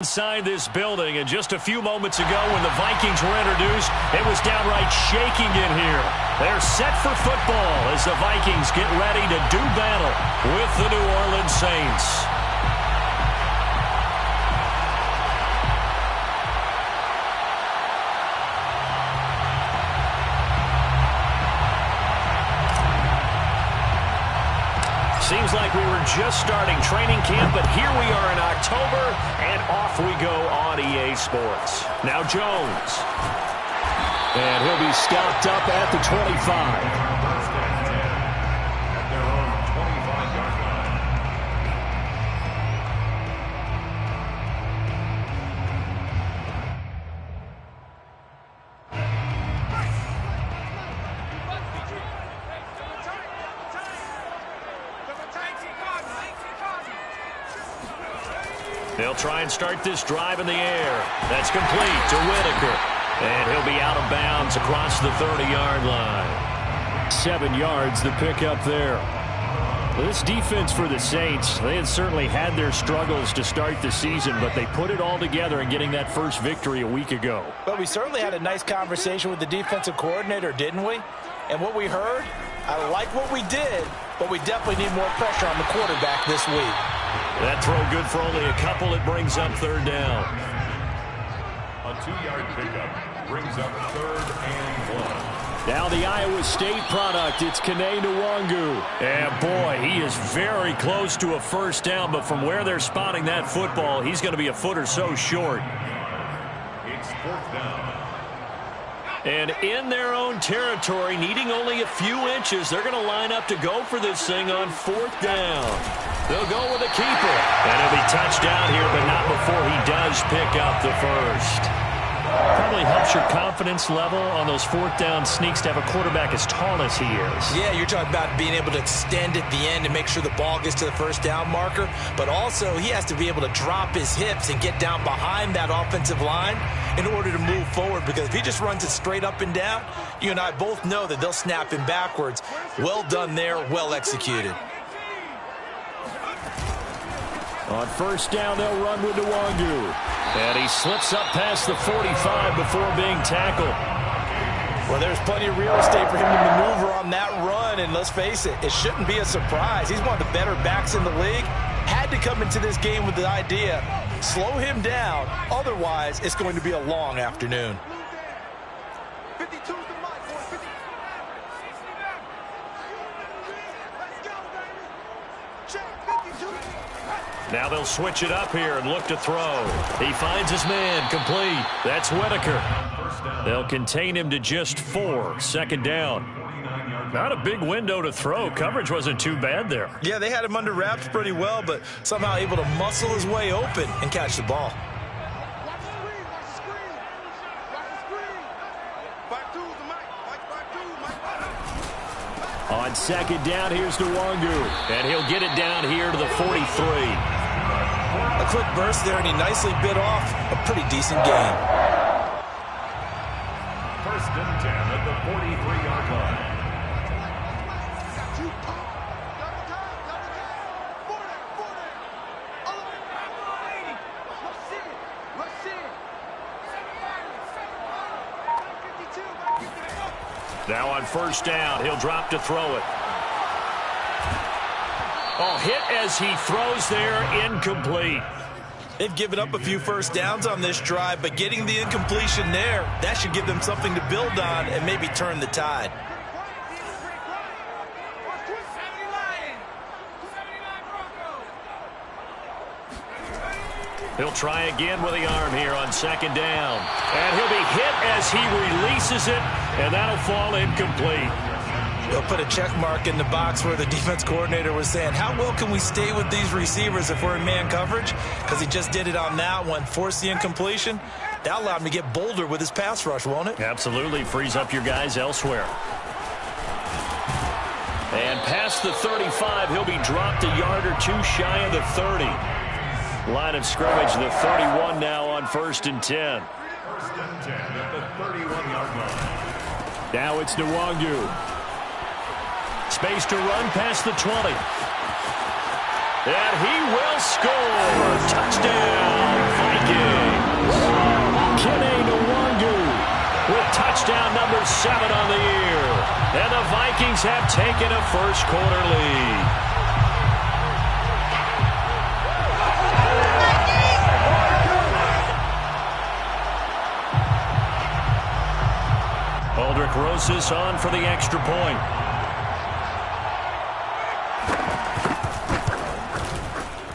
Inside this building, and just a few moments ago when the Vikings were introduced, it was downright shaking in here. They're set for football as the Vikings get ready to do battle with the New Orleans Saints. Seems like we were just starting training camp, but here we are in October, and off we go on EA Sports. Now Jones. And he'll be stopped up at the 25. They'll try and start this drive in the air. That's complete to Whitaker. And he'll be out of bounds across the 30-yard line. 7 yards to pick up there. Well, this defense for the Saints, they had certainly had their struggles to start the season, but they put it all together in getting that first victory a week ago. But we certainly had a nice conversation with the defensive coordinator, didn't we? And what we heard, I like what we did, but we definitely need more pressure on the quarterback this week. That throw good for only a couple. It brings up third down. A 2-yard pickup brings up 3rd and 1. Now the Iowa State product, it's Kene Nwangwu. And boy, he is very close to a first down, but from where they're spotting that football, he's going to be a foot or so short. It's 4th down. And in their own territory, needing only a few inches, they're going to line up to go for this thing on 4th down. They'll go with a keeper. And he'll be touched down here, but not before he does pick up the first. Probably helps your confidence level on those 4th down sneaks to have a quarterback as tall as he is. Yeah, you're talking about being able to extend at the end and make sure the ball gets to the first down marker. But also, he has to be able to drop his hips and get down behind that offensive line in order to move forward. Because if he just runs it straight up and down, you and I both know that they'll snap him backwards. Well done there, well executed. On first down, they'll run with Nwangwu. And he slips up past the 45 before being tackled. Well, there's plenty of real estate for him to maneuver on that run. And let's face it, it shouldn't be a surprise. He's one of the better backs in the league. Had to come into this game with the idea, slow him down. Otherwise, it's going to be a long afternoon. 52's the mic, boy. 50. Let's go, baby. Check 52. Now they'll switch it up here and look to throw. He finds his man complete. That's Whitaker. They'll contain him to just 4. 2nd down. Not a big window to throw. Coverage wasn't too bad there. Yeah, they had him under wraps pretty well, but somehow able to muscle his way open and catch the ball. On 2nd down, here's Nwangwu. And he'll get it down here to the 43. A quick burst there, and he nicely bit off a pretty decent gain. 1st and 10 at the 43-yard line. Now on first down, he'll drop to throw it. Oh, hit as he throws there, incomplete. They've given up a few first downs on this drive, but getting the incompletion there, that should give them something to build on and maybe turn the tide. He'll try again with the arm here on 2nd down. And he'll be hit as he releases it, and that'll fall incomplete. They'll put a check mark in the box where the defense coordinator was saying, how well can we stay with these receivers if we're in man coverage? Because he just did it on that one, forced the incompletion. That allowed him to get bolder with his pass rush, won't it? Absolutely, frees up your guys elsewhere. And past the 35, he'll be dropped a yard or two shy of the 30. Line of scrimmage, the 31 now on 1st and 10. 1st and 10 at the 31-yard line. Now it's Nwangwu. Space to run past the 20. And he will score. Touchdown, Vikings. touchdown number 7 on the year. And the Vikings have taken a first-quarter lead. Aldrick Rosas on for the extra point.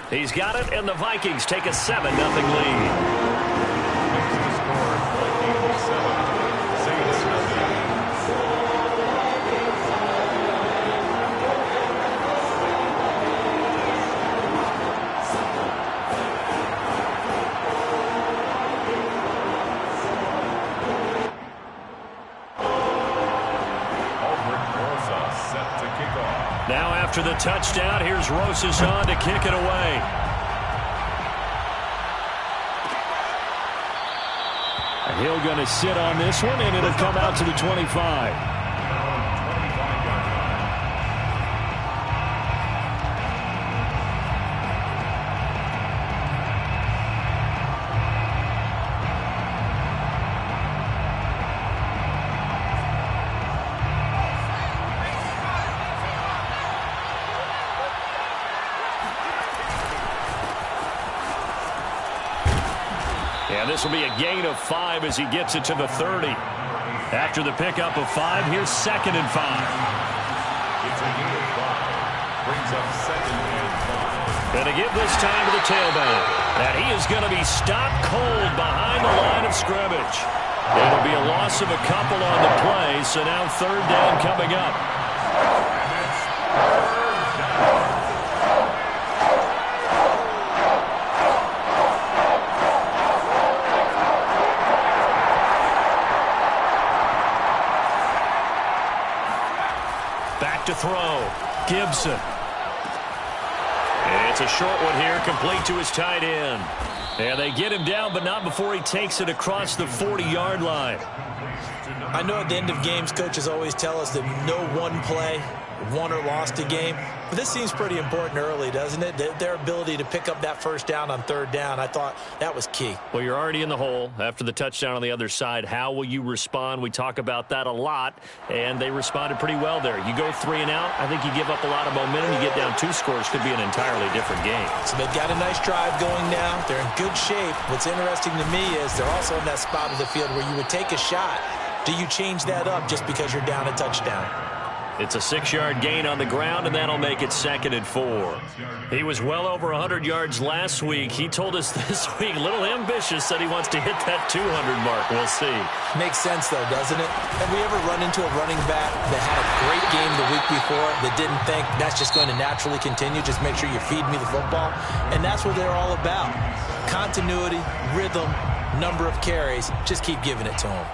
He's got it, and the Vikings take a 7-0 lead. Now after the touchdown, here's Rosas on to kick it away. And he'll going to sit on this one, and it'll come out to the 25. And this will be a gain of 5 as he gets it to the 30. After the pickup of 5, here's 2nd and 5. It's a gain of 5. Brings up 2nd and 5. And to give this time to the tailback. And he is going to be stopped cold behind the line of scrimmage. It'll be a loss of a couple on the play, so now 3rd down coming up. To throw. Gibson. And it's a short one here, complete to his tight end. And they get him down, but not before he takes it across the 40-yard line. I know at the end of games, coaches always tell us that no one play won or lost a game. But this seems pretty important early, doesn't it? Their ability to pick up that first down on 3rd down, I thought that was key. Well, you're already in the hole after the touchdown on the other side. How will you respond? We talk about that a lot, and they responded pretty well there. You go 3 and out, I think you give up a lot of momentum. You get down 2 scores, could be an entirely different game. So they've got a nice drive going now. They're in good shape. What's interesting to me is they're also in that spot of the field where you would take a shot. Do you change that up just because you're down a touchdown? It's a 6-yard gain on the ground, and that'll make it 2nd and 4. He was well over 100 yards last week. He told us this week, a little ambitious, said he wants to hit that 200 mark. We'll see. Makes sense, though, doesn't it? Have we ever run into a running back that had a great game the week before that didn't think that's just going to naturally continue? Just make sure you feed me the football. And that's what they're all about. Continuity, rhythm, number of carries. Just keep giving it to them.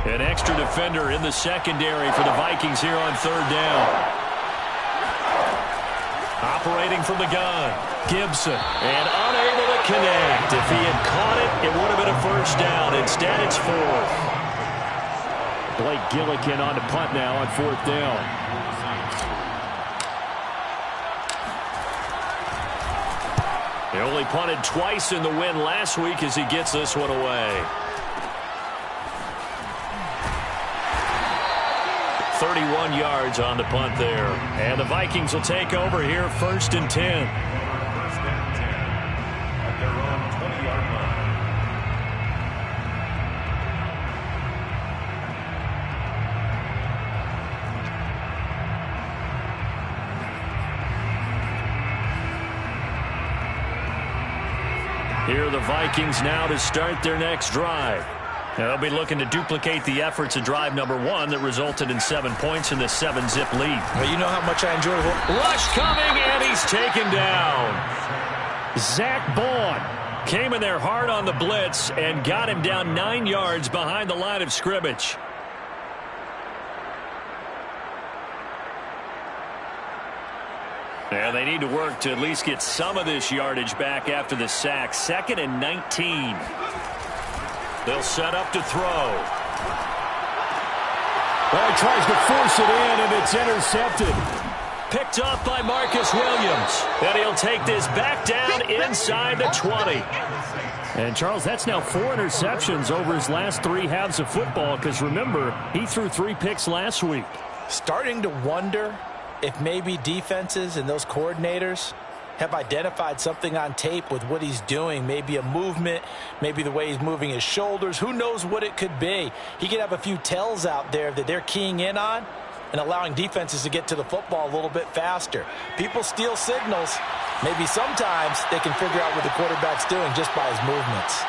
An extra defender in the secondary for the Vikings here on 3rd down. Operating from the gun, Gibson, and unable to connect. If he had caught it, it would have been a first down. Instead, it's 4th. Blake Gillikin on to punt now on 4th down. He only punted twice in the win last week as he gets this one away. 31 yards on the punt there. And the Vikings will take over here 1st and 10. 1st and 10 at their own 20-yard line. Here are the Vikings now to start their next drive. They'll be looking to duplicate the efforts of drive number 1 that resulted in 7 points in the 7-zip lead. Well, you know how much I enjoy it. Rush coming, and he's taken down. Zach Baun came in there hard on the blitz and got him down 9 yards behind the line of scrimmage. And they need to work to at least get some of this yardage back after the sack. 2nd and 19. They'll set up to throw. Well, he tries to force it in, and it's intercepted. Picked off by Marcus Williams. And he'll take this back down inside the 20. And, Charles, that's now 4 interceptions over his last 3 halves of football, because, remember, he threw 3 picks last week. Starting to wonder if maybe defenses and those coordinators have identified something on tape with what he's doing. Maybe a movement, maybe the way he's moving his shoulders. Who knows what it could be? He could have a few tells out there that they're keying in on and allowing defenses to get to the football a little bit faster. People steal signals. Maybe sometimes they can figure out what the quarterback's doing just by his movements.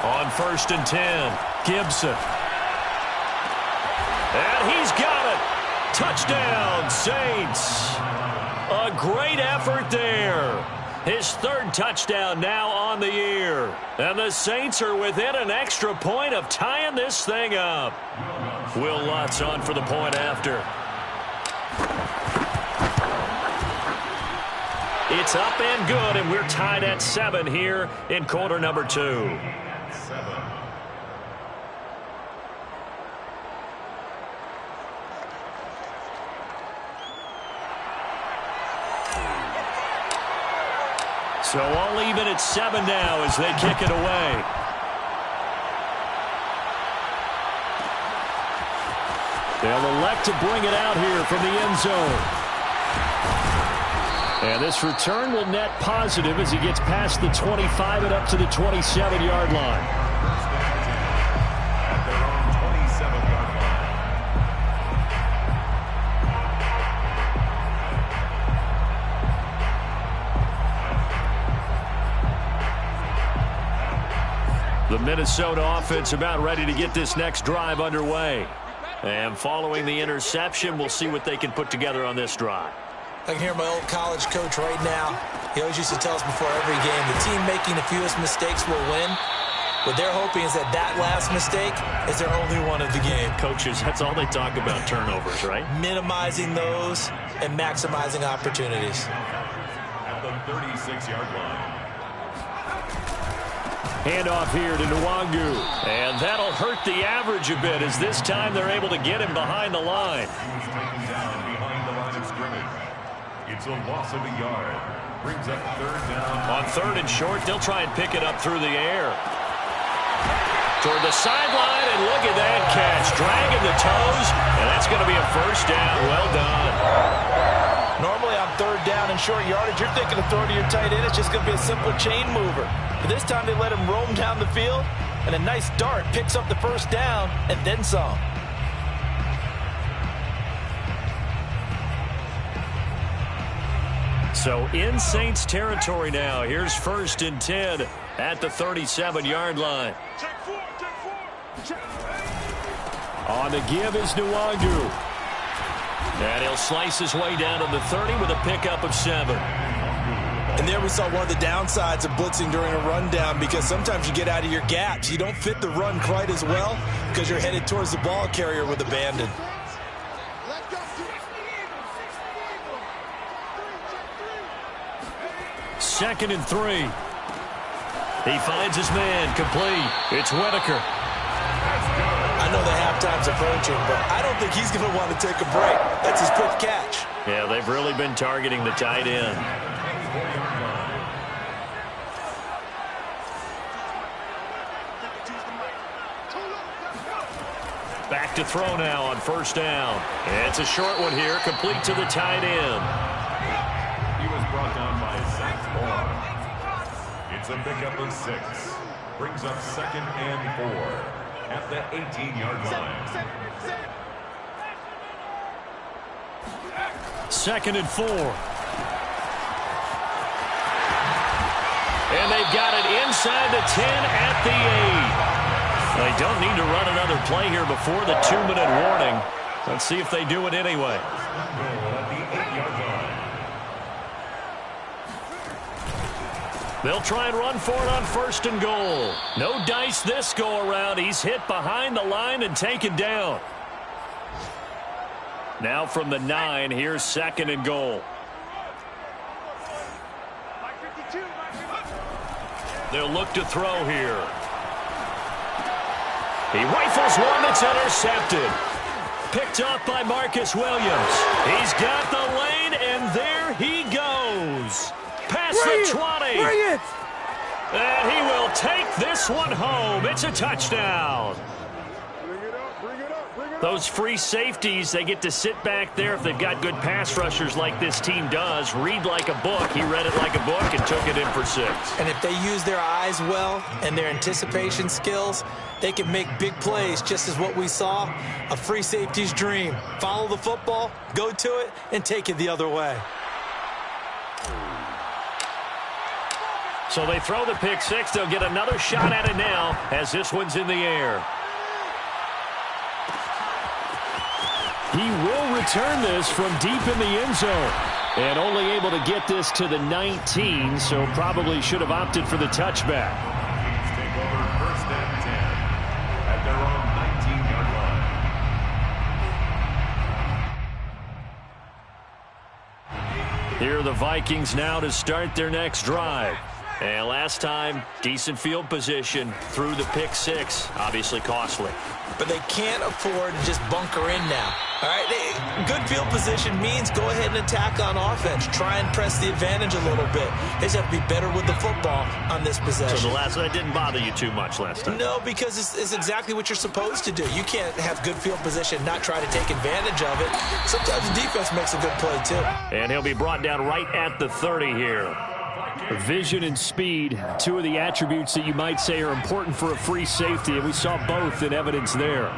On 1st and 10, Gibson. And he's got it. Touchdown, Saints. A great effort there. His 3rd touchdown now on the year. And the Saints are within an extra point of tying this thing up. Will Lutz on for the point after. It's up and good, and we're tied at 7 here in quarter number 2. So all even at 7 now as they kick it away. They'll elect to bring it out here from the end zone. And this return will net positive as he gets past the 25 and up to the 27-yard line. The Minnesota offense about ready to get this next drive underway. And following the interception, we'll see what they can put together on this drive. I can hear my old college coach right now. He always used to tell us before every game, the team making the fewest mistakes will win. What they're hoping is that last mistake is their only one of the game. Coaches, that's all they talk about, turnovers, right? Minimizing those and maximizing opportunities. At the 36-yard line. Handoff here to Nwangu. And that'll hurt the average a bit as this time they're able to get him behind the line. He's taken down behind the line of scrimmage. It's a loss of a yard. Brings up 3rd down. On 3rd and short, they'll try and pick it up through the air. Toward the sideline, and look at that catch. Dragging the toes, and that's going to be a 1st down. Well done. Normally on 3rd down and short yardage, you're thinking of throwing to your tight end. It's just going to be a simple chain mover. But this time they let him roam down the field, and a nice dart picks up the 1st down and then some. So in Saints territory now. Here's 1st and 10 at the 37-yard line. On the give is Nwangu. And he'll slice his way down to the 30 with a pickup of 7. And there we saw one of the downsides of blitzing during a rundown, because sometimes you get out of your gaps. You don't fit the run quite as well because you're headed towards the ball carrier with abandon. Second and 3. He finds his man complete. It's Whitaker. I know the halftime's approaching, but I don't think he's going to want to take a break. That's his quick catch. Yeah, they've really been targeting the tight end. Back to throw now on 1st down. It's a short one here, complete to the tight end. He was brought down by Zach Moore. It's a pickup of 6. Brings up 2nd and 4 at the 18-yard line. 2nd and 4. And they've got it inside the 10 at the 8. They don't need to run another play here before the 2-minute warning. Let's see if they do it anyway. They'll try and run for it on 1st and goal. No dice this go around. He's hit behind the line and taken down. Now from the 9, here's 2nd and goal. They'll look to throw here. He rifles one that's intercepted. Picked off by Marcus Williams. He's got the lane, and there he goes. Past the 20. Bring it! And he will take this one home. It's a touchdown. Those free safeties, they get to sit back there if they've got good pass rushers like this team does. Read like a book. He read it like a book and took it in for 6. And if they use their eyes well and their anticipation skills, they can make big plays, just as what we saw, a free safety's dream. Follow the football, go to it, and take it the other way. So they throw the pick 6. They'll get another shot at it now as this one's in the air. He will return this from deep in the end zone. And only able to get this to the 19, so probably should have opted for the touchback. Vikings take over 1st and 10 at their own 19-yard line. Here are the Vikings now to start their next drive. And last time, decent field position through the pick 6. Obviously costly. But they can't afford to just bunker in now. All right, good field position means go ahead and attack on offense. Try and press the advantage a little bit. They just have to be better with the football on this possession. So that didn't bother you too much last time? No, because it's exactly what you're supposed to do. You can't have good field position, not try to take advantage of it. Sometimes the defense makes a good play, too. And he'll be brought down right at the 30 here. Vision and speed, 2 of the attributes that you might say are important for a free safety, and we saw both in evidence there.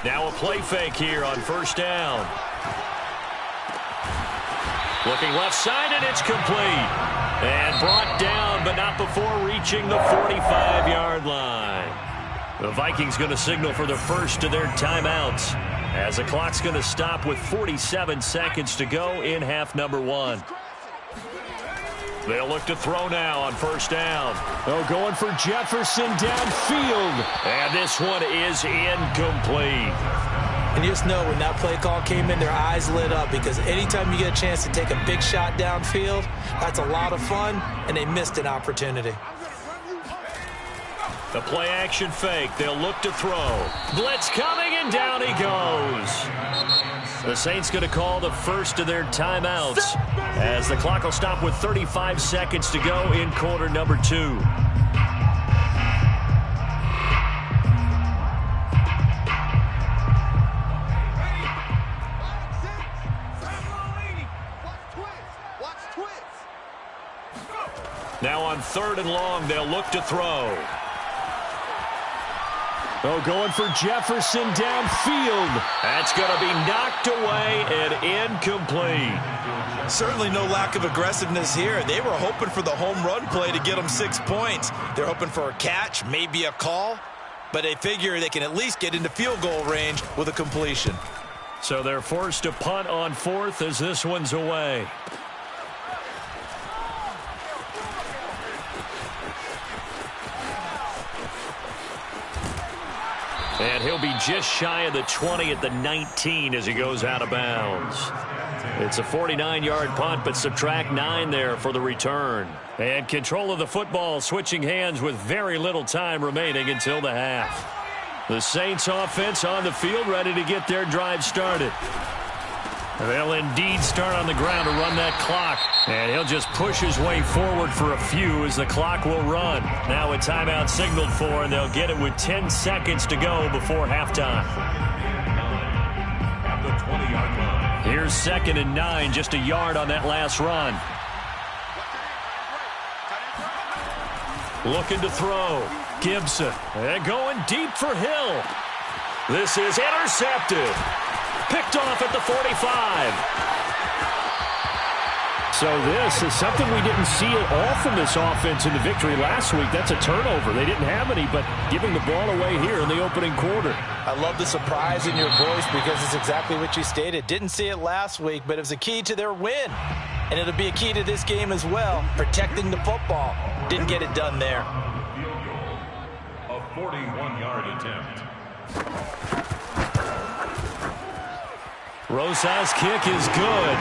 Now a play fake here on 1st down. Looking left side, and it's complete. And brought down, but not before reaching the 45-yard line. The Vikings going to signal for the first of their timeouts, as the clock's going to stop with 47 seconds to go in half number 1. They'll look to throw now on 1st down. Oh, going for Jefferson downfield. And this one is incomplete. And you just know when that play call came in, their eyes lit up, because anytime you get a chance to take a big shot downfield, that's a lot of fun, and they missed an opportunity. The play action fake. They'll look to throw. Blitz coming, and down he goes. The Saints going to call the first of their timeouts, as the clock will stop with 35 seconds to go in quarter number 2. Now on 3rd and long, they'll look to throw. Oh, going for Jefferson downfield. That's going to be knocked away and incomplete. Certainly no lack of aggressiveness here. They were hoping for the home run play to get them 6 points. They're hoping for a catch, maybe a call, but they figure they can at least get into field goal range with a completion. So they're forced to punt on 4th as this one's away. And he'll be just shy of the 20 at the 19 as he goes out of bounds. It's a 49-yard punt, but subtract 9 there for the return. And control of the football switching hands with very little time remaining until the half. The Saints offense on the field, ready to get their drive started. They'll indeed start on the ground to run that clock. And he'll just push his way forward for a few as the clock will run. Now a timeout signaled for, and they'll get it with 10 seconds to go before halftime. At the 20-yard line. Here's 2nd and 9, just a yard on that last run. Looking to throw. Gibson. And going deep for Hill. This is intercepted. Picked off at the 45. So this is something we didn't see at all from this offense in the victory last week. That's a turnover. They didn't have any, but giving the ball away here in the opening quarter. I love the surprise in your voice, because it's exactly what you stated. Didn't see it last week, but it was a key to their win. And it'll be a key to this game as well, protecting the football. Didn't get it done there. Field goal, a 41-yard attempt. Rosas' kick is good,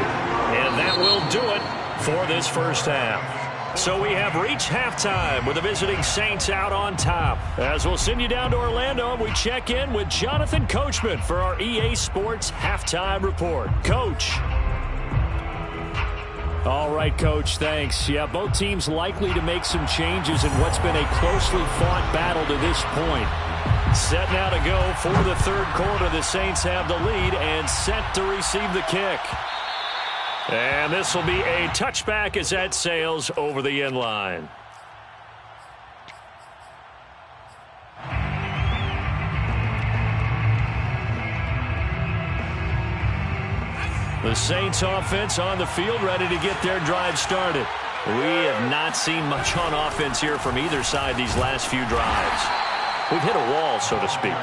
and that will do it for this first half. So we have reached halftime with the visiting Saints out on top. As we'll send you down to Orlando, and we check in with Jonathan Coachman for our EA Sports Halftime Report. Coach. All right, Coach, thanks. Yeah, both teams likely to make some changes in what's been a closely fought battle to this point. Set now to go for the third quarter. The Saints have the lead and set to receive the kick. And this will be a touchback as that sails over the end line. The Saints offense on the field, ready to get their drive started. We have not seen much on offense here from either side these last few drives. We've hit a wall, so to speak.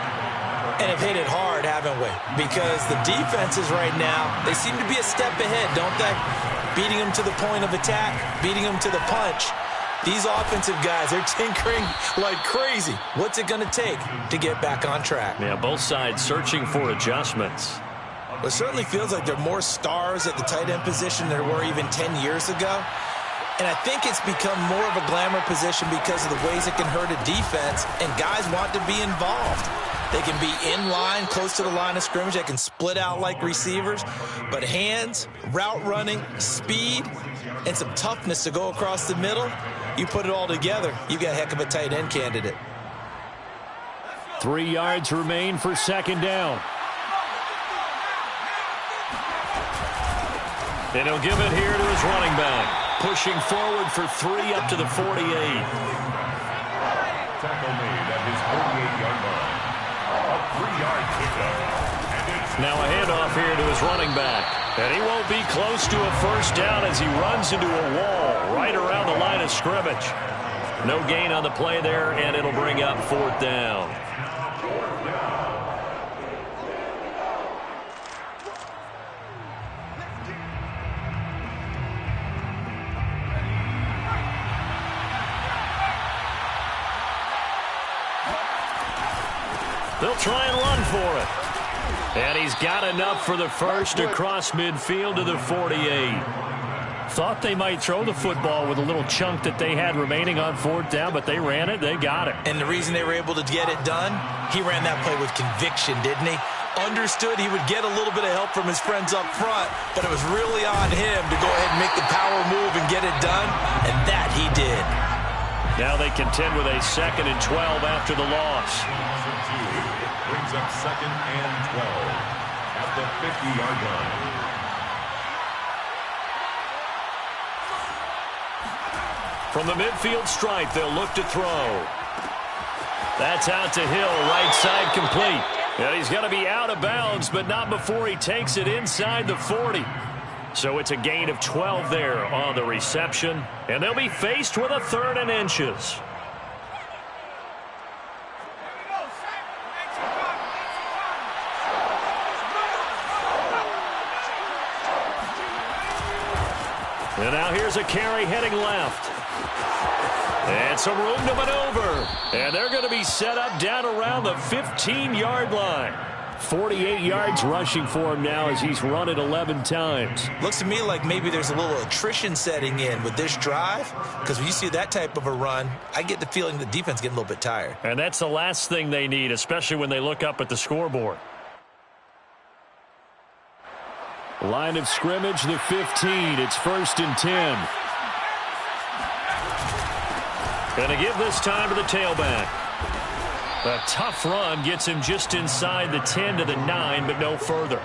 And have hit it hard, haven't we? Because the defenses right now, they seem to be a step ahead, don't they? Beating them to the point of attack, beating them to the punch. These offensive guys, they're tinkering like crazy. What's it going to take to get back on track? Yeah, both sides searching for adjustments. Well, it certainly feels like there are more stars at the tight end position than there were even 10 years ago. And I think it's become more of a glamour position because of the ways it can hurt a defense, and guys want to be involved. They can be in line, close to the line of scrimmage. They can split out like receivers. But hands, route running, speed, and some toughness to go across the middle, you put it all together, you've got a heck of a tight end candidate. 3 yards remain for second down. And he'll give it here to his running back. Pushing forward for 3 up to the 48. Tackle made at his 48-yard line. A 3-yard pickup. Now a handoff here to his running back. And he won't be close to a first down as he runs into a wall right around the line of scrimmage. No gain on the play there, and it'll bring up fourth down. They'll try and run for it. And he's got enough for the first across midfield to the 48. Thought they might throw the football with a little chunk that they had remaining on fourth down, but they ran it, they got it. And the reason they were able to get it done, he ran that play with conviction, didn't he? Understood he would get a little bit of help from his friends up front, but it was really on him to go ahead and make the power move and get it done, and that he did. Now they contend with a 2nd and 12 after the loss. Brings up 2nd and 12 at the 50-yard line. From the midfield stripe, they'll look to throw. That's out to Hill, right side complete. And he's going to be out of bounds, but not before he takes it inside the 40. So it's a gain of 12 there on the reception, and they'll be faced with a 3rd and inches. And now here's a carry heading left. And some room to maneuver. And they're going to be set up down around the 15-yard line. 48 yards rushing for him now as he's run it 11 times. Looks to me like maybe there's a little attrition setting in with this drive, because when you see that type of a run, I get the feeling the defense getting a little bit tired. And that's the last thing they need, especially when they look up at the scoreboard. Line of scrimmage, the 15. It's 1st and 10. Going to give this time to the tailback. A tough run gets him just inside the 10 to the 9, but no further.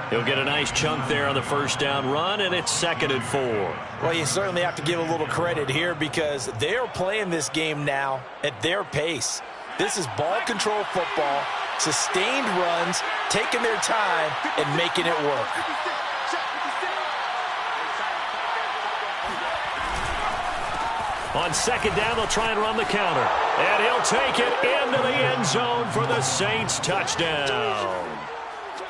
He'll get a nice chunk there on the first down run, and it's 2nd and 4. Well, you certainly have to give a little credit here because they're playing this game now at their pace. This is ball control football, sustained runs, taking their time, and making it work. On 2nd down, they'll try and run the counter. And he'll take it into the end zone for the Saints touchdown.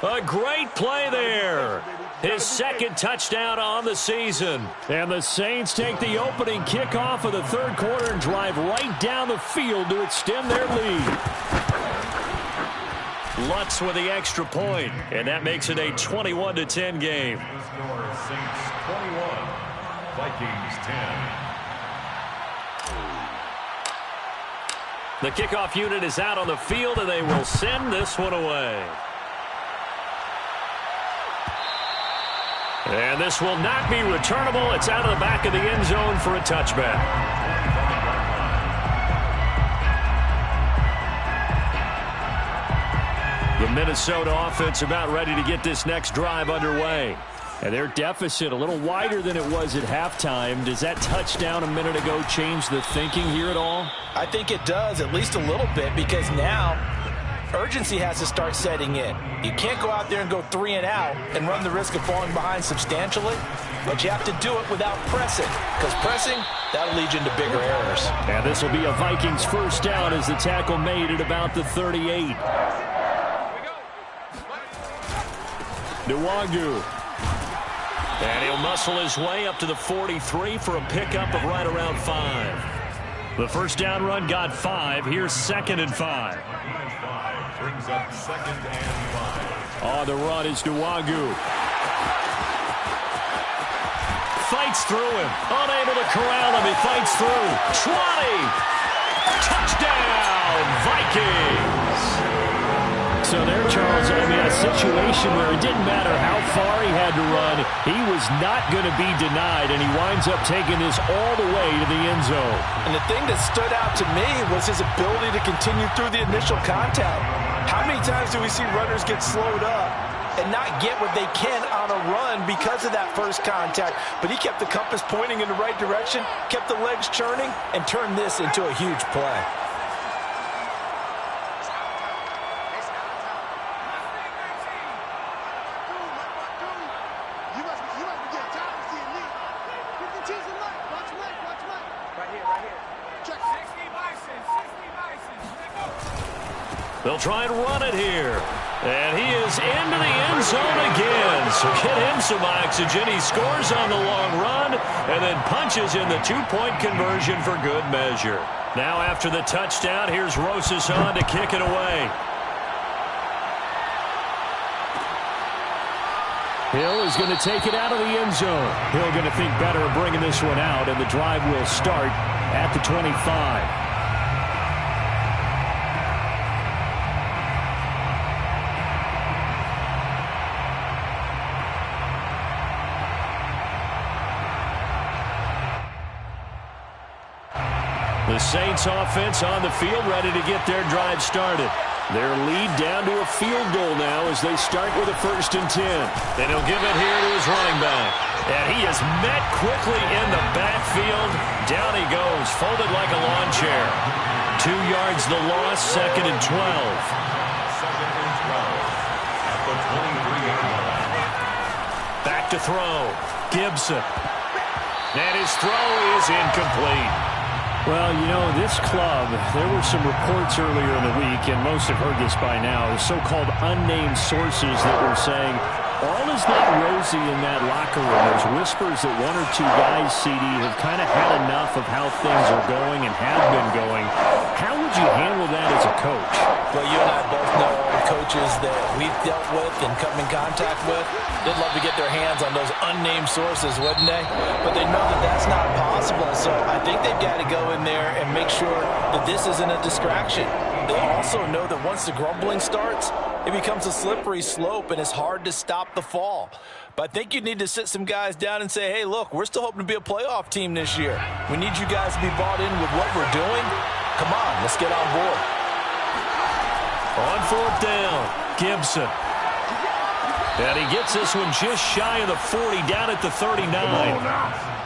A great play there. His 2nd touchdown on the season. And the Saints take the opening kickoff of the 3rd quarter and drive right down the field to extend their lead. Lutz with the extra point, and that makes it a 21-10 game. The score is Saints 21, Vikings 10. The kickoff unit is out on the field, and they will send this one away. And this will not be returnable. It's out of the back of the end zone for a touchback. The Minnesota offense about ready to get this next drive underway. And their deficit a little wider than it was at halftime. Does that touchdown a minute ago change the thinking here at all? I think it does, at least a little bit, because now urgency has to start setting in. You can't go out there and go 3 and out and run the risk of falling behind substantially, but you have to do it without pressing, because pressing, that'll lead you into bigger errors. And this will be a Vikings first down as the tackle made at about the 38. Nwangu. And he'll muscle his way up to the 43 for a pickup of right around 5. The first down run got 5. Here's 2nd and 5. Brings up 2nd and 5. On the run is Nwangu. Fights through him. Unable to corral him. He fights through. 20. Touchdown, Vikings. So there, Charles, I mean, a situation where it didn't matter how far he had to run, he was not going to be denied, and he winds up taking this all the way to the end zone. And the thing that stood out to me was his ability to continue through the initial contact. How many times do we see runners get slowed up and not get what they can on a run because of that first contact? But he kept the compass pointing in the right direction, kept the legs churning, and turned this into a huge play. They'll try and run it here. And he is into the end zone again. So get him some oxygen. He scores on the long run and then punches in the 2-point conversion for good measure. Now after the touchdown, here's Rosas on to kick it away. Hill is going to take it out of the end zone. Hill going to think better of bringing this one out, and the drive will start at the 25. The Saints offense on the field ready to get their drive started. Their lead down to a field goal now as they start with a 1st and 10. And he'll give it here to his running back. And he is met quickly in the backfield. Down he goes, folded like a lawn chair. 2 yards the loss, 2nd and 12. 2nd and 12 at the 23-yard line. Back to throw. Gibson. And his throw is incomplete. Well, you know, this club, there were some reports earlier in the week, and most have heard this by now, the so-called unnamed sources that were saying all is not rosy in that locker room. There's whispers that 1 or 2 guys, CD, have kind of had enough of how things are going and have been going. How would you handle that as a coach? Well, you and I both know all the coaches that we've dealt with and come in contact with. They'd love to get their hands on those unnamed sources, wouldn't they? But they know that that's not possible, so I think they've got to go in there and make sure that this isn't a distraction. They also know that once the grumbling starts, it becomes a slippery slope, and it's hard to stop the fall. But I think you need to sit some guys down and say, hey, look, we're still hoping to be a playoff team this year. We need you guys to be bought in with what we're doing. Come on, let's get on board. On 4th down, Gibson. And he gets this one just shy of the 40, down at the 39.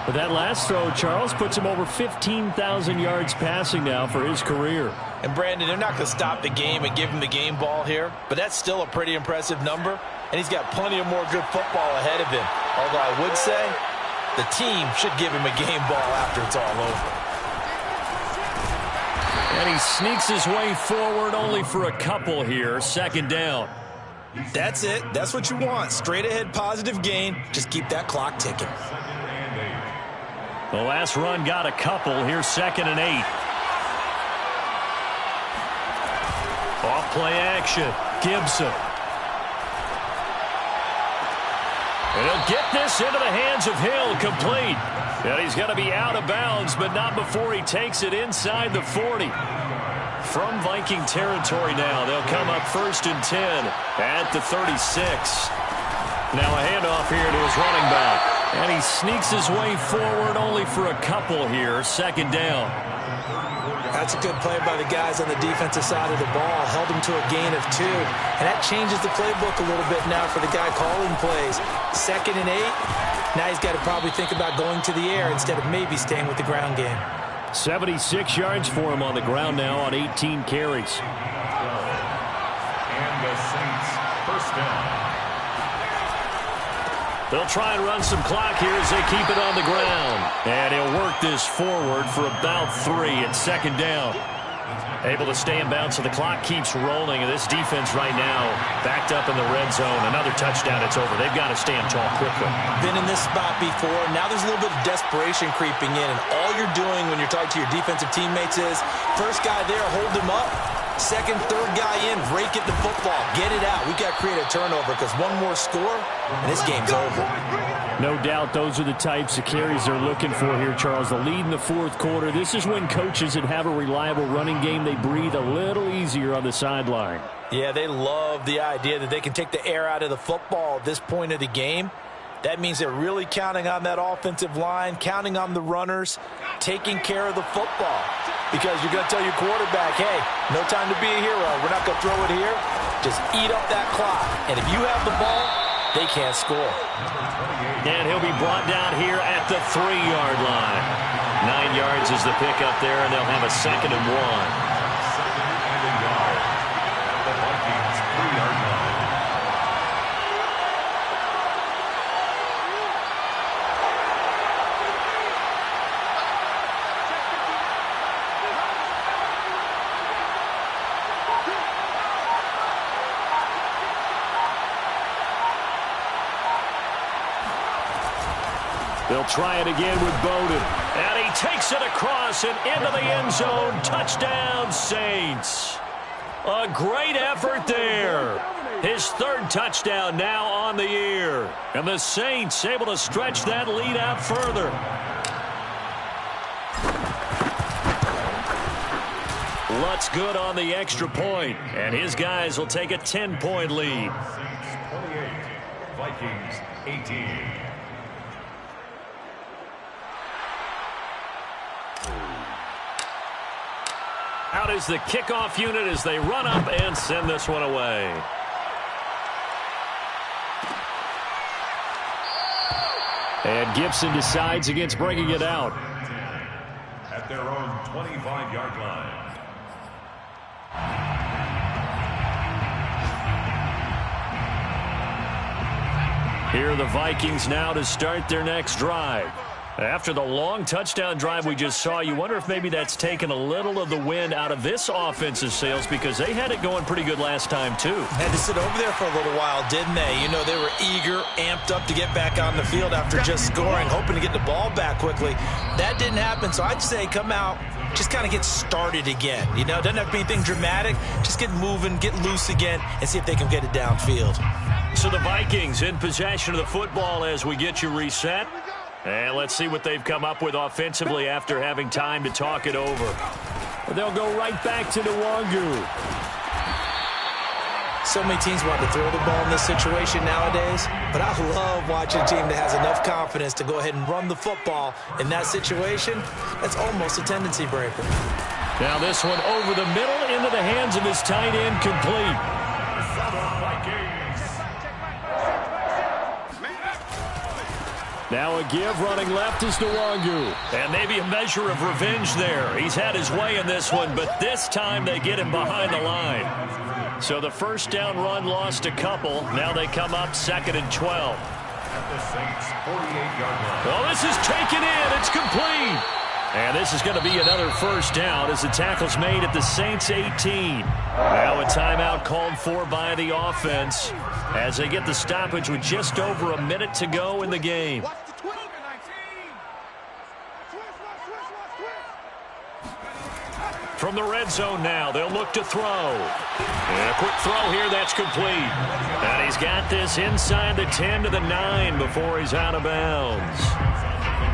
But that last throw, Charles, puts him over 15,000 yards passing now for his career. And, Brandon, they're not going to stop the game and give him the game ball here, but that's still a pretty impressive number, and he's got plenty of more good football ahead of him. Although I would say the team should give him a game ball after it's all over. And he sneaks his way forward only for a couple here. 2nd down. That's it. That's what you want. Straight ahead positive gain. Just keep that clock ticking. The last run got a couple. Here's 2nd and 8. Off play action. Gibson. And he'll get this into the hands of Hill, complete. And he's going to be out of bounds, but not before he takes it inside the 40. From Viking territory now, they'll come up 1st and 10 at the 36. Now a handoff here to his running back. And he sneaks his way forward only for a couple here. 2nd down. That's a good play by the guys on the defensive side of the ball. Held him to a gain of 2. And that changes the playbook a little bit now for the guy calling plays. 2nd and 8. Now he's got to probably think about going to the air instead of maybe staying with the ground game. 76 yards for him on the ground now on 18 carries. And the Saints, 1st down. They'll try and run some clock here as they keep it on the ground. And he'll work this forward for about 3 at 2nd down. Able to stay in bounds, so the clock keeps rolling. And this defense right now backed up in the red zone. Another touchdown, it's over. They've got to stand tall quickly. Been in this spot before. Now there's a little bit of desperation creeping in. And all you're doing when you're talking to your defensive teammates is, first guy there, hold him up. 2nd, 3rd guy in, rake at the football. Get it out. We've got to create a turnover because one more score, and this game's over. No doubt those are the types of carries they're looking for here, Charles. The lead in the 4th quarter. This is when coaches that have a reliable running game, they breathe a little easier on the sideline. Yeah, they love the idea that they can take the air out of the football at this point of the game. That means they're really counting on that offensive line, counting on the runners, taking care of the football. Because you're going to tell your quarterback, hey, no time to be a hero. We're not going to throw it here. Just eat up that clock. And if you have the ball, they can't score. And he'll be brought down here at the 3-yard line. 9 yards is the pickup there, and they'll have a 2nd and 1. 2nd and a yard. The Vikings, 3-yard line. They'll try it again with Bowden. And he takes it across and into the end zone. Touchdown, Saints. A great effort there. His 3rd touchdown now on the year. And the Saints able to stretch that lead out further. Lutz good on the extra point. And his guys will take a 10-point lead. Saints 28, Vikings 18. Out is the kickoff unit as they run up and send this one away. And Gibson decides against bringing it out. At their own 25-yard line. Here are the Vikings now to start their next drive. After the long touchdown drive we just saw, you wonder if maybe that's taken a little of the wind out of this offensive sails because they had it going pretty good last time, too. Had to sit over there for a little while, didn't they? You know, they were eager, amped up to get back on the field after just scoring, hoping to get the ball back quickly. That didn't happen, so I'd say come out, just kind of get started again. You know, it doesn't have to be anything dramatic. Just get moving, get loose again, and see if they can get it downfield. So the Vikings in possession of the football as we get you reset. And let's see what they've come up with offensively after having time to talk it over. They'll go right back to Nwangu. So many teams want to throw the ball in this situation nowadays, but I love watching a team that has enough confidence to go ahead and run the football in that situation. That's almost a tendency breaker. Now this one over the middle into the hands of his tight end, complete. Now a give running left is Nwangu. And maybe a measure of revenge there. He's had his way in this one, but this time they get him behind the line. So the first down run lost a couple. Now they come up 2nd and 12. At the Saints 48-yard line. Well, this is taken in. It's complete. And this is going to be another first down as the tackle's made at the Saints 18. Now a timeout called for by the offense as they get the stoppage with just over a minute to go in the game. From the red zone now, they'll look to throw. And a quick throw here, that's complete. And he's got this inside the 10 to the 9 before he's out of bounds.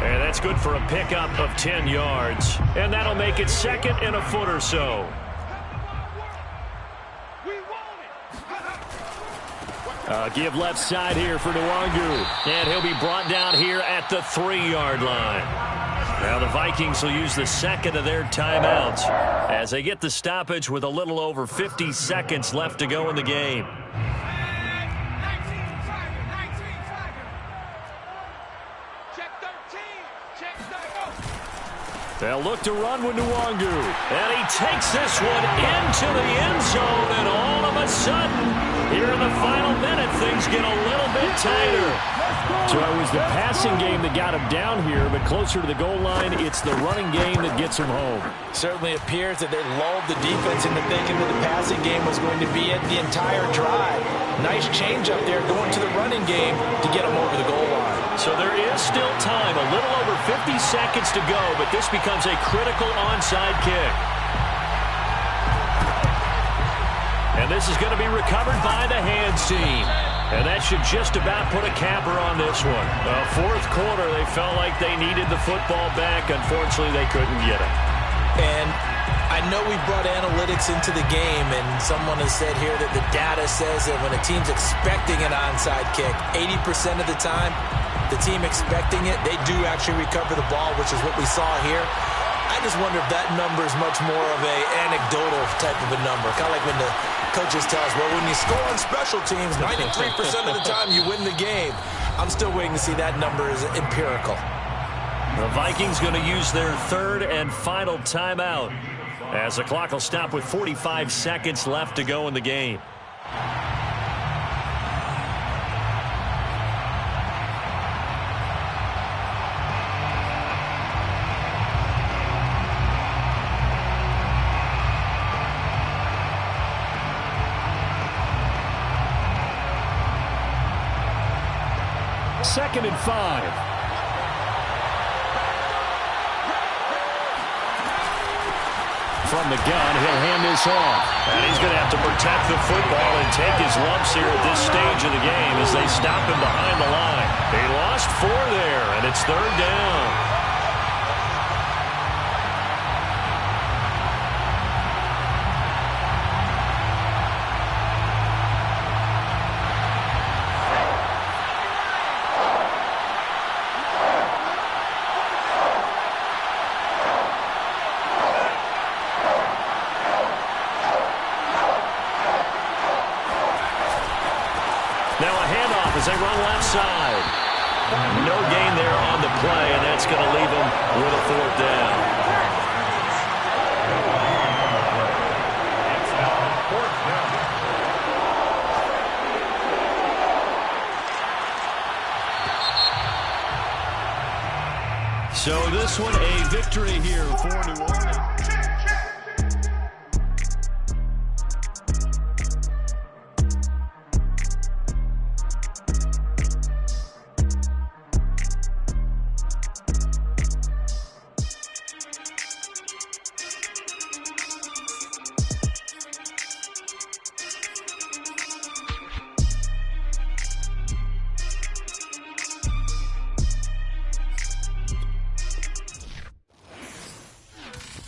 And that's good for a pickup of 10 yards. And that'll make it 2nd and a foot or so. Give left side here for Nwangu. And he'll be brought down here at the 3-yard line. Now the Vikings will use the second of their timeouts as they get the stoppage with a little over 50 seconds left to go in the game. They'll look to run with Nwangu. And he takes this one into the end zone. And all of a sudden, here in the final minute, things get a little bit tighter. So it was the passing game that got him down here, but closer to the goal line, it's the running game that gets him home. Certainly appears that they lulled the defense into thinking that the passing game was going to be it the entire drive. Nice change up there going to the running game to get him over the goal line. So there is still time, a little over 50 seconds to go, but this becomes a critical onside kick. And this is going to be recovered by the hands team. And that should just about put a capper on this one. Fourth quarter, they felt like they needed the football back. Unfortunately, they couldn't get it. And I know we brought analytics into the game, and someone has said here that the data says that when a team's expecting an onside kick, 80% of the time, the team expecting it, they do actually recover the ball, which is what we saw here. I just wonder if that number is much more of a anecdotal type of a number. Kind of like when the coaches tell us, well, when you score on special teams, 93% of the time you win the game. I'm still waiting to see that number is empirical. The Vikings going to use their third and final timeout as the clock will stop with 45 seconds left to go in the game. Second and 5. From the gun, he'll hand this off. And he's going to have to protect the football and take his lumps here at this stage of the game as they stop him behind the line. He lost 4 there, and it's 3rd down. As they run left side. No gain there on the play, and that's going to leave them with a 4th down. So this one a victory here for New Orleans.